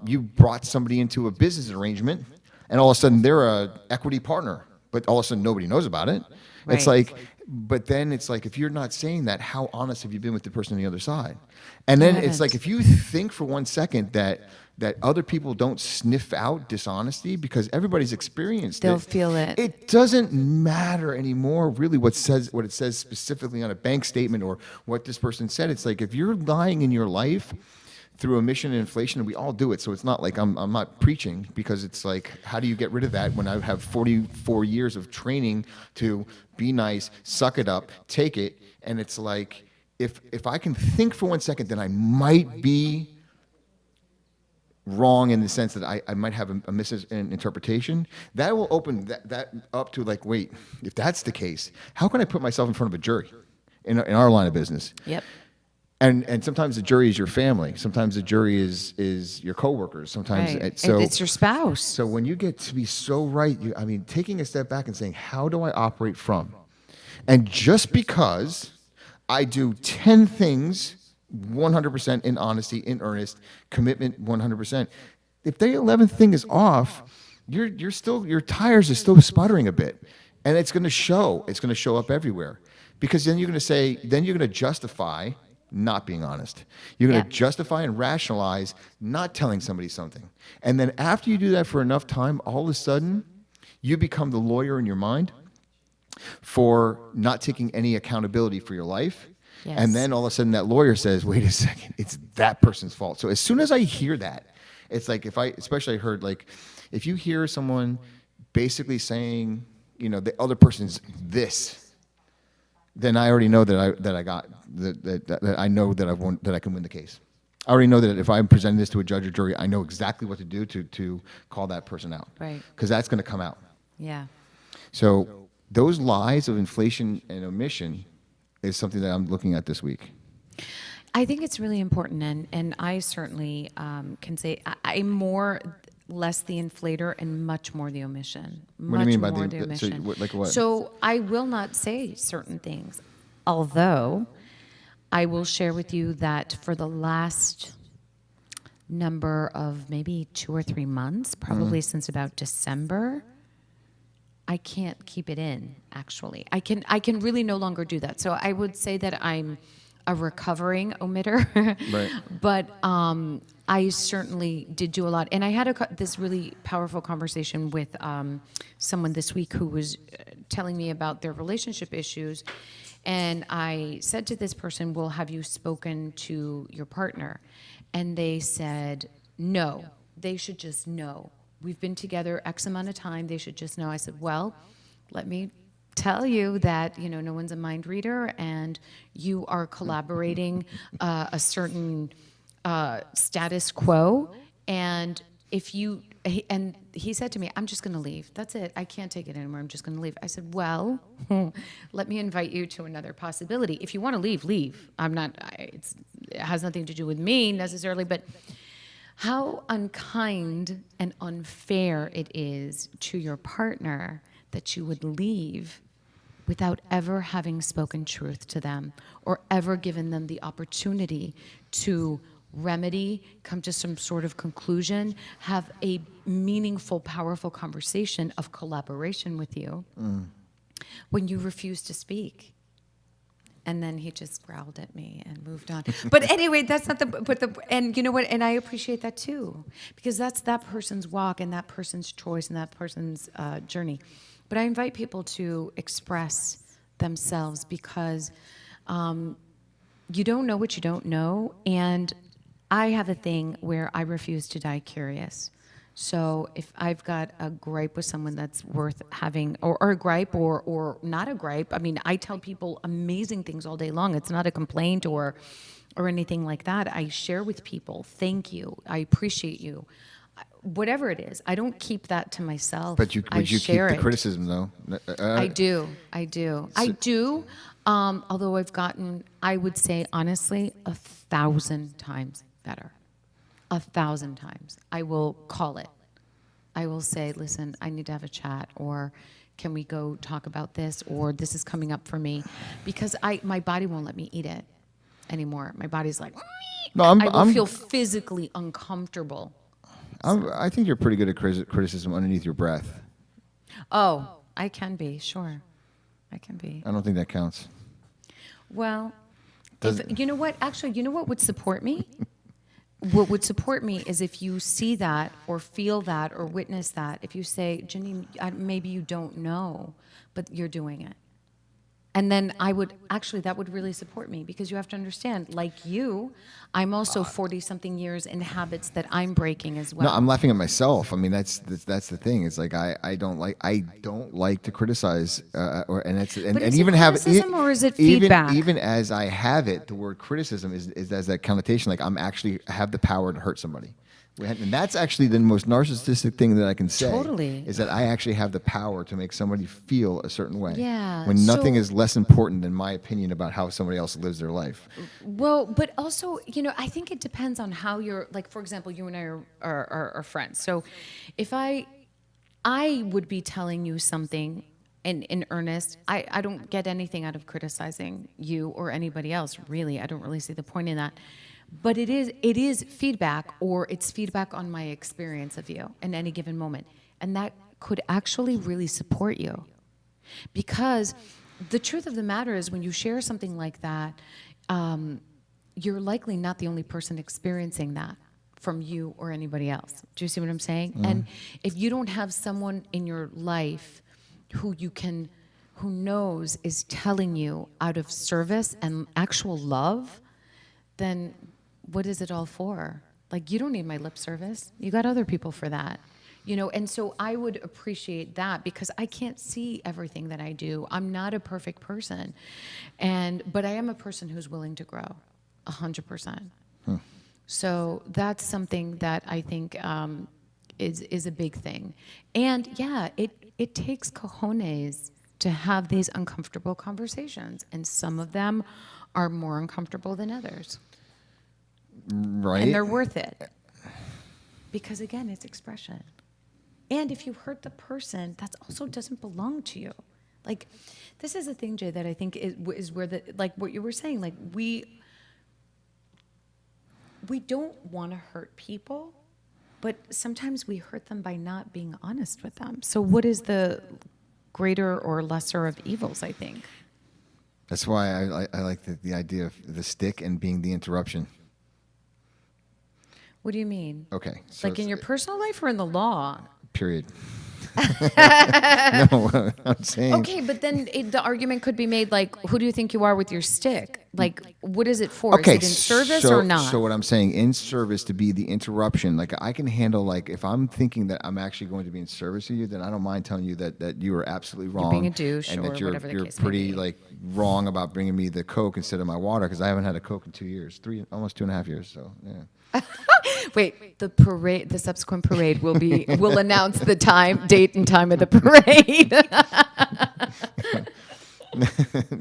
A: you brought somebody into a business arrangement and all of a sudden they're a equity partner, but all of a sudden nobody knows about it. It's
B: Right.
A: like, but then it's like, if you're not saying that, how honest have you been with the person on the other side? And then it's like,
B: haven't.
A: if you think for 1 second that other people don't sniff out dishonesty because everybody's experienced
B: They'll
A: it.
B: feel it.
A: It doesn't matter anymore really what it says specifically on a bank statement or what this person said. It's like, if you're lying in your life through omission and inflation, and we all do it, so it's not like I'm not preaching, because it's like, how do you get rid of that when I have 44 years of training to be nice, suck it up, take it, and it's like, if I can think for 1 second, then I might be wrong in the sense that I might have a misinterpretation, that will open that up to like, wait, if that's the case, how can I put myself in front of a jury in our line of business?
B: Yep.
A: And sometimes the jury is your family. Sometimes the jury is your coworkers. Sometimes
B: Right.
A: so
B: It's your spouse.
A: So when you get to be so right, taking a step back and saying, how do I operate from? And just because I do 10 things 100% in honesty, in earnest, commitment 100%, if the 11th thing is off, your tires are still sputtering a bit, and it's going to show. It's going to show up everywhere, because then you're going to justify not being honest. You're going to
B: Yeah.
A: justify and rationalize not telling somebody something. And then after you do that for enough time, all of a sudden, you become the lawyer in your mind for not taking any accountability for your life.
B: Yes.
A: And then all of a sudden that lawyer says, wait a second, it's that person's fault. So as soon as I hear that, it's like, especially heard, like, if you hear someone basically saying, the other person's this, then I already know that I know that I've won, that I can win the case. I already know that if I'm presenting this to a judge or jury, I know exactly what to do to call that person out.
B: Right.
A: Because that's going to come out.
B: Yeah.
A: So those lies of inflation and omission is something that I'm looking at this week.
B: I think it's really important, and I certainly can say I'm less the inflator and much more the omission.
A: What do you mean by
B: the
A: so
B: omission?
A: like what?
B: So I will not say certain things, although I will share with you that for the last number of maybe 2 or 3 months, probably since about December, I can't keep it in, actually. I can really no longer do that. So I would say that I'm a recovering omitter.
A: Right.
B: But I certainly did do a lot. And I had this really powerful conversation with someone this week who was telling me about their relationship issues. And I said to this person, well, have you spoken to your partner? And they said, no, they should just know. We've been together X amount of time. They should just know. I said, well, let me tell you that, no one's a mind reader, and you are collaborating a certain status quo. And and he said to me, I'm just going to leave. That's it. I can't take it anymore. I'm just going to leave. I said, well, let me invite you to another possibility. If you want to leave, leave. It has nothing to do with me necessarily, but how unkind and unfair it is to your partner that you would leave without ever having spoken truth to them or ever given them the opportunity to remedy, come to some sort of conclusion, have a meaningful, powerful conversation of collaboration with you when you refuse to speak. And then he just growled at me and moved on. But anyway, that's not and you know what? And I appreciate that too, because that's that person's walk and that person's choice and that person's journey. But I invite people to express themselves, because you don't know what you don't know. And I have a thing where I refuse to die curious. So if I've got a gripe with someone that's worth having, or a gripe or not a gripe, I mean, I tell people amazing things all day long. It's not a complaint or anything like that. I share with people, thank you, I appreciate you. Whatever it is, I don't keep that to myself.
A: But you keep
B: share
A: the
B: it.
A: criticism, though.
B: I do. Although I've gotten, I would say honestly, 1,000 times better. 1,000 times. I will call it. I will say, listen, I need to have a chat, or can we go talk about this, or this is coming up for me, because my body won't let me eat it anymore. My body's like,
A: No,
B: I will feel physically uncomfortable.
A: I think you're pretty good at criticism underneath your breath.
B: Oh, I can be, sure. I can be.
A: I don't think that counts.
B: Well,
A: Does
B: if, you know what? Actually, you know what would support me? What would support me is if you see that or feel that or witness that. If you say, Janine, maybe you don't know, but you're doing it. And then that would really support me, because you have to understand, like you, I'm also 40-something years in habits that I'm breaking as well.
A: No, I'm laughing at myself. I mean, that's the thing. It's like I don't like to criticize, and
B: But
A: and
B: is it
A: even have
B: criticism or is it
A: even
B: feedback?
A: even as I have it, the word criticism is as that connotation, like I'm actually have the power to hurt somebody. And that's actually the most narcissistic thing that I can say.
B: Totally.
A: Is that I actually have the power to make somebody feel a certain way.
B: Yeah,
A: When nothing
B: so-
A: is less important than my opinion about how somebody else lives their life.
B: Well, but also, I think it depends on how you're, like, for example, you and I are friends. So if I would be telling you something in earnest, I don't get anything out of criticizing you or anybody else, really. I don't really see the point in that. But it is feedback, or it's feedback on my experience of you in any given moment. And that could actually really support you. Because the truth of the matter is, when you share something like that, you're likely not the only person experiencing that from you or anybody else. Do you see what I'm saying? And if you don't have someone in your life who knows is telling you out of service and actual love, then what is it all for? Like, you don't need my lip service. You got other people for that. And so I would appreciate that, because I can't see everything that I do. I'm not a perfect person. But I am a person who's willing to grow 100%. So that's something that I think is a big thing. And yeah, it takes cojones to have these uncomfortable conversations. And some of them are more uncomfortable than others.
A: Right?
B: And they're worth it. Because again, it's expression. And if you hurt the person, that also doesn't belong to you. Like, this is the thing, Jay, that I think is where like what you were saying, like we don't want to hurt people, but sometimes we hurt them by not being honest with them. So what is the greater or lesser of evils, I think?
A: That's why I like the idea of the stick and being the interruption.
B: What do you mean?
A: Okay. So
B: Like in your personal life or in the law?
A: period. No, I'm saying.
B: Okay, but then the argument could be made, like, who do you think you are with your stick? Like, what is it for?
A: Okay,
B: is it in service
A: so,
B: or not?
A: So what I'm saying, in service, to be the interruption, like I can handle, like if I'm thinking that I'm actually going to be in service to you, then I don't mind telling you that you are absolutely wrong.
B: being a douche
A: and
B: or
A: that you're
B: whatever the
A: you're
B: case may
A: pretty
B: be.
A: like wrong about bringing me the Coke instead of my water, because I haven't had a Coke in 2 years, almost 2.5 years. So yeah.
B: Wait, the subsequent parade will announce the date and time of the parade.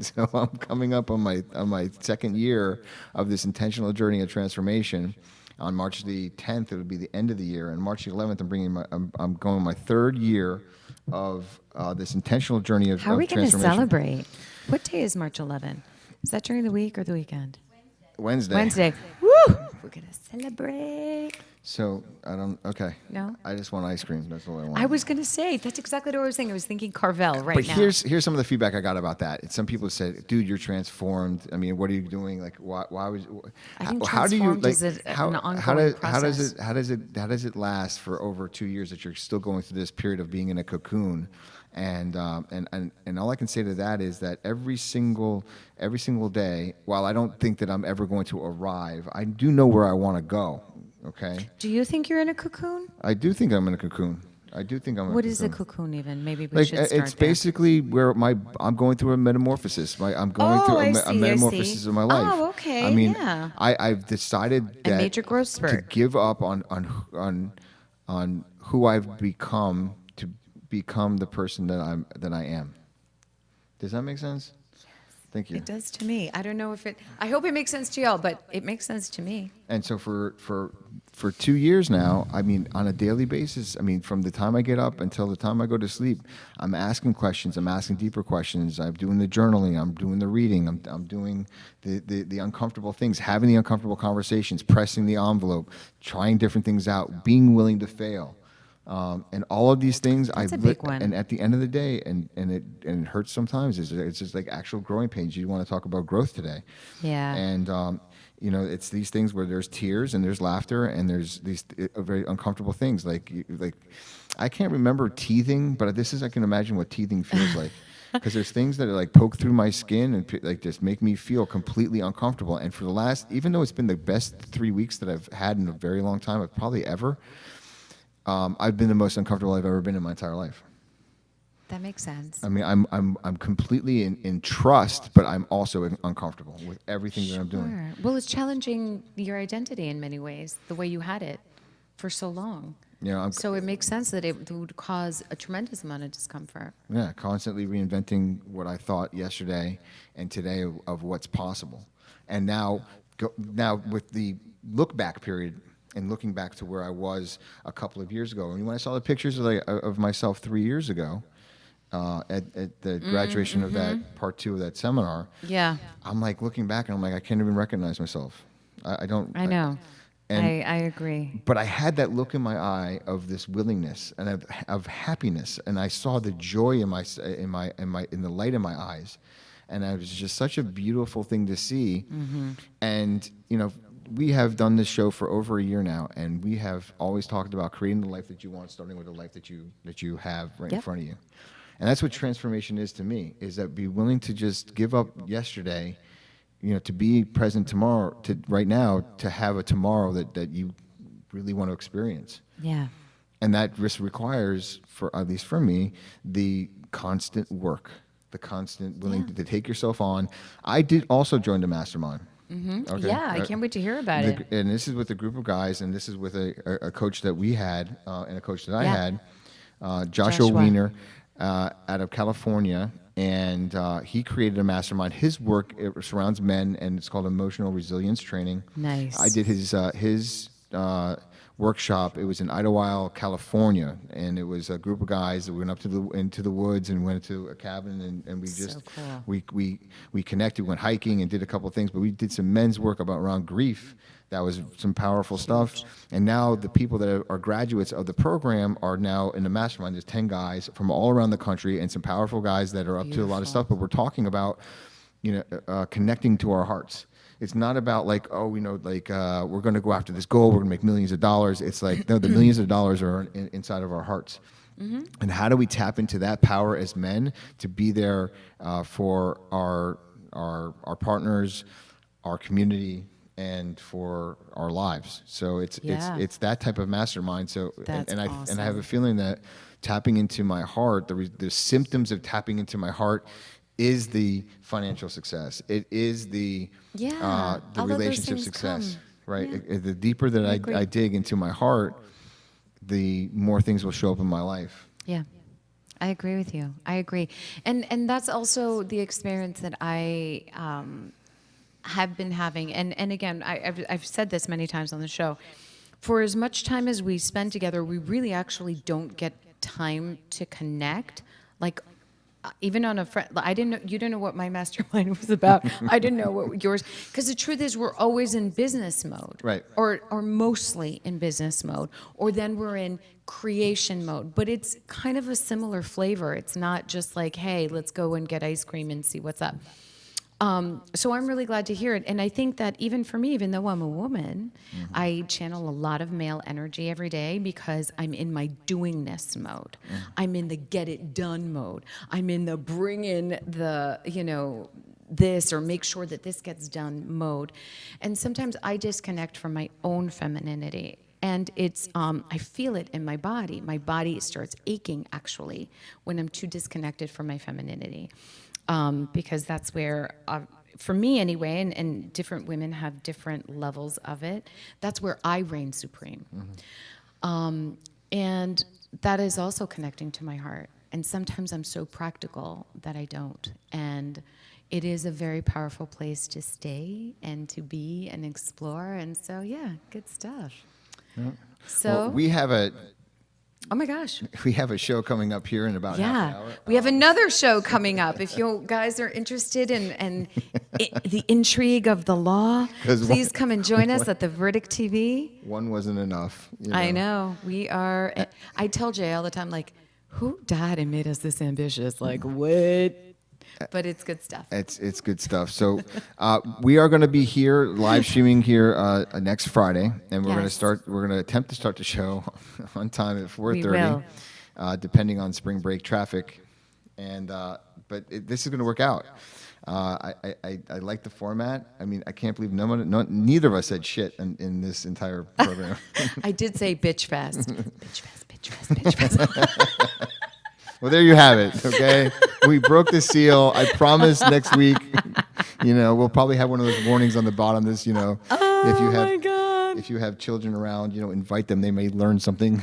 A: So I'm coming up on my second year of this intentional journey of transformation. On March the 10th, it would be the end of the year, and March the 11th, I'm going my third year of this intentional journey of
B: How are we going to
A: transformation.
B: celebrate? What day is March 11? Is that during the week or the weekend?
A: Wednesday.
B: Woo! We're going to celebrate.
A: So okay.
B: No?
A: I just want ice cream. That's all I want.
B: I was going to say, that's exactly what I was thinking. I was thinking Carvel right
A: But
B: now.
A: here's some of the feedback I got about that. Some people said, "Dude, you're transformed. I mean, what are you doing? Like, why was?
B: I think
A: how do you
B: transformed
A: like?
B: is an
A: How
B: ongoing process.
A: how does it last for over 2 years that you're still going through this period of being in a cocoon? And all I can say to that is that every single day, while I don't think that I'm ever going to arrive, I do know where I want to go. Okay.
B: Do you think you're in a cocoon?
A: I do think I'm in a cocoon. I do think I'm in a cocoon.
B: What is a cocoon even? Maybe we
A: Like
B: should start
A: it's
B: there.
A: basically where I'm going through a metamorphosis. I'm going through
B: I
A: a
B: see.
A: metamorphosis of my life.
B: Oh, okay,
A: I mean,
B: yeah.
A: I've decided that
B: major growth
A: to
B: spurt.
A: give up on who I've become to become the person that I am. Does that make sense? Thank you.
B: It does to me. I don't know if I hope it makes sense to y'all, but it makes sense to me.
A: And so for for 2 years now, I mean, on a daily basis, I mean, from the time I get up until the time I go to sleep, I'm asking questions. I'm asking deeper questions. I'm doing the journaling. I'm doing the reading. I'm doing the uncomfortable things, having the uncomfortable conversations, pressing the envelope, trying different things out, being willing to fail. And all of these things,
B: That's a big one.
A: and at the end of the day, and it hurts sometimes. It's just like actual growing pains. You want to talk about growth today,
B: Yeah.
A: and you know, it's these things where there's tears and there's laughter and there's these very uncomfortable things. Like I can't remember teething, but I can imagine what teething feels like. Because there's things that are like poke through my skin and like just make me feel completely uncomfortable. And for the last, even though it's been the best 3 weeks that I've had in a very long time, I've probably ever, I've been the most uncomfortable I've ever been in my entire life.
B: That makes sense.
A: I mean, I'm completely in trust, but I'm also uncomfortable with everything that I'm doing.
B: Sure. Well, it's challenging your identity in many ways, the way you had it for so long.
A: You know,
B: So it makes sense that it would cause a tremendous amount of discomfort.
A: yeah, constantly reinventing what I thought yesterday and today of what's possible. And now with the look back period and looking back to where I was a couple of years ago, and when I saw the pictures of myself 3 years ago, at the graduation of that part 2 of that seminar,
B: Yeah,
A: I'm like looking back and I'm like, I can't even recognize myself. I don't.
B: I know.
A: And
B: I agree.
A: but I had that look in my eye of this willingness and of happiness, and I saw the joy in the light in my eyes, and it was just such a beautiful thing to see. And you know, we have done this show for over a year now, and we have always talked about creating the life that you want, starting with the life that you have right in
B: Yep.
A: front of you. And that's what transformation is to me, is that be willing to just give up yesterday, you know, to be present tomorrow, to right now, to have a tomorrow that you really want to experience.
B: Yeah.
A: And that risk requires, for at least for me, the constant work, the constant willing to take yourself on. I did also join the mastermind. Okay?
B: Yeah, I can't wait to hear about it.
A: And this is with a group of guys, and this is with a coach that we had, and a coach that I
B: Yeah.
A: had, Joshua
B: Joshua.
A: Wiener, out of California, and he created a mastermind. His work, it surrounds men, and it's called Emotional Resilience Training.
B: Nice.
A: I did his workshop. It was in Idlewild, California, and it was a group of guys that went up into the woods and went to a cabin, and we just
B: So cool.
A: we connected, went hiking, and did a couple of things. But we did some men's work around grief. That was some powerful stuff. And now the people that are graduates of the program are now in the mastermind. There's 10 guys from all around the country and some powerful guys that are up to a lot of stuff. But we're talking about, you know, connecting to our hearts. It's not about like, oh, you know, like we're going to go after this goal. We're going to make millions of dollars. It's like, no, the millions of dollars are inside of our hearts. And how do we tap into that power as men to be there for our partners, our community, and for our lives? So it's that type of mastermind. So
B: That's
A: and I
B: awesome.
A: have a feeling that tapping into my heart, the symptoms of tapping into my heart, is the financial success. It is the
B: Yeah, all of those
A: relationship
B: things
A: success.
B: come.
A: Right.
B: Yeah.
A: The deeper that
B: agree.
A: I dig into my heart, the more things will show up in my life.
B: Yeah, I agree with you. I agree, and that's also the experience that I have been having. And again, I've said this many times on the show. For as much time as we spend together, we really actually don't get time to connect. Like, even on a friend, I didn't know, you didn't know what my mastermind was about. I didn't know what yours, because the truth is we're always in business mode.
A: Right.
B: Or mostly in business mode, or then we're in creation mode. But it's kind of a similar flavor. It's not just like, hey, let's go and get ice cream and see what's up. So I'm really glad to hear it. And I think that even for me, even though I'm a woman, I channel a lot of male energy every day because I'm in my doingness mode. I'm in the get it done mode. I'm in the bring in the, you know, this or make sure that this gets done mode. And sometimes I disconnect from my own femininity. And it's, I feel it in my body. My body starts aching, actually, when I'm too disconnected from my femininity. Because that's where, for me anyway, and different women have different levels of it, that's where I reign supreme. And that is also connecting to my heart. And sometimes I'm so practical that I don't. And it is a very powerful place to stay and to be and explore. And so, yeah, good stuff. So,
A: Well, we have a
B: oh my gosh.
A: show coming up here in about half an hour.
B: We have another show coming up. If you guys are interested in the intrigue of the law,
A: 'Cause
B: please come and join us at the Verdict TV.
A: One wasn't enough.
B: I know. We are, I tell Jay all the time, like, who died and made us this ambitious? Like, what? But it's good stuff.
A: It's good stuff. So we are going to be here live streaming here next Friday, and we're going to
B: Yes.
A: start. We're going to attempt to start the show on time at 4:30,
B: will.
A: depending on spring break traffic. And this is going to work out. I like the format. I mean, I can't believe neither of us said shit in this entire program.
B: I did say bitch fest. Bitch fest, bitch fest, bitch fest.
A: Well, there you have it. Okay, we broke the seal. I promise next week, we'll probably have one of those warnings on the bottom. This, if you have,
B: my God.
A: if you have children around, invite them. They may learn something.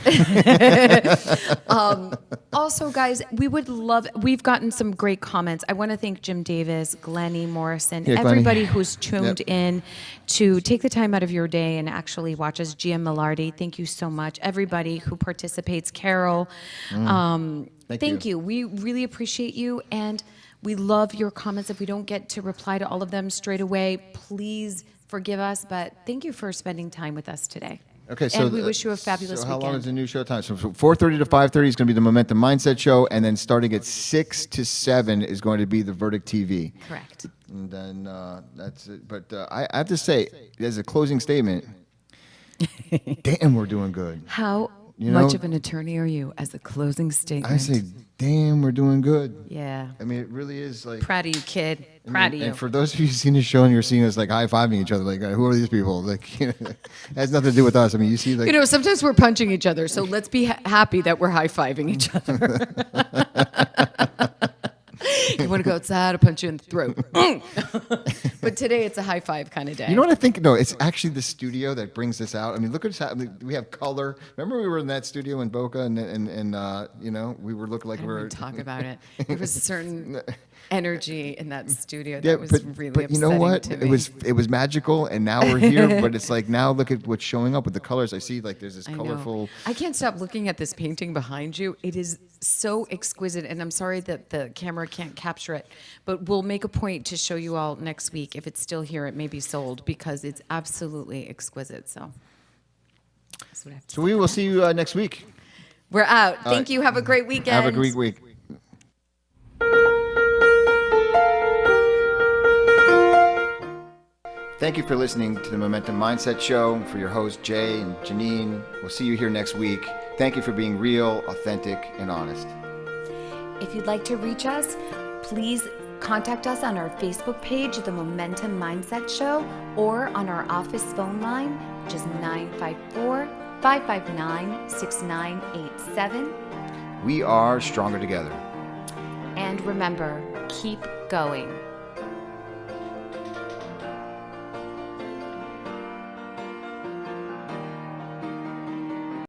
B: Also, guys, we've gotten some great comments. I want to thank Jim Davis, Glennie Morrison,
A: Yeah, Glennie.
B: everybody who's tuned
A: Yep.
B: in to take the time out of your day and actually watch us. GM Millardi, thank you so much. Everybody who participates, Carol, thank you. We really appreciate you, and we love your comments. If we don't get to reply to all of them straight away, please forgive us, but thank you for spending time with us today.
A: Okay, so
B: and we wish you a fabulous
A: So how
B: weekend.
A: long is the new show time? So from 4:30 to 5:30 is going to be the Momentum Mindset Show, and then starting at 6 to 7 is going to be the Verdict TV.
B: Correct.
A: And then that's it. But I have to say, as a closing statement, damn, we're doing good.
B: How
A: You
B: much
A: know-
B: of an attorney are you as a closing statement?
A: I say, damn, we're doing good.
B: Yeah.
A: I mean, it really is like.
B: Proud of you, kid. Proud of you.
A: And for those of you who've seen the show and you're seeing us like high-fiving each other, like, who are these people? Like, it has nothing to do with us. I mean, you see, like,
B: Sometimes we're punching each other, so let's be happy that we're high-fiving each other. You want to go outside, I'll punch you in the throat. But today it's a high-five kind of day.
A: you know what I think? No, it's actually the studio that brings this out. I mean, look at us. We have color. Remember we were in that studio in Boca, and we were looking like
B: I
A: we
B: don't
A: were.
B: even talk about it. There was a certain energy in that studio that
A: Yeah,
B: was really
A: but you
B: upsetting
A: know what?
B: to me.
A: It was magical, and now we're here. But it's like now look at what's showing up with the colors. I see like there's this
B: I know.
A: colorful.
B: I can't stop looking at this painting behind you. It is so exquisite, and I'm sorry that the camera can't capture it, but we'll make a point to show you all next week. If it's still here, it may be sold because it's absolutely exquisite. So that's what I have to
A: So
B: say.
A: we will see you next week.
B: We're out. Thank
A: right.
B: you. Have a great weekend.
A: Have a great week. Thank you for listening to the Momentum Mindset Show. For your hosts, Jay and Janine, we'll see you here next week. Thank you for being real, authentic, and honest.
B: If you'd like to reach us, please contact us on our Facebook page, The Momentum Mindset Show, or on our office phone line, which is 954-559-6987.
A: We are stronger together.
B: And remember, keep going.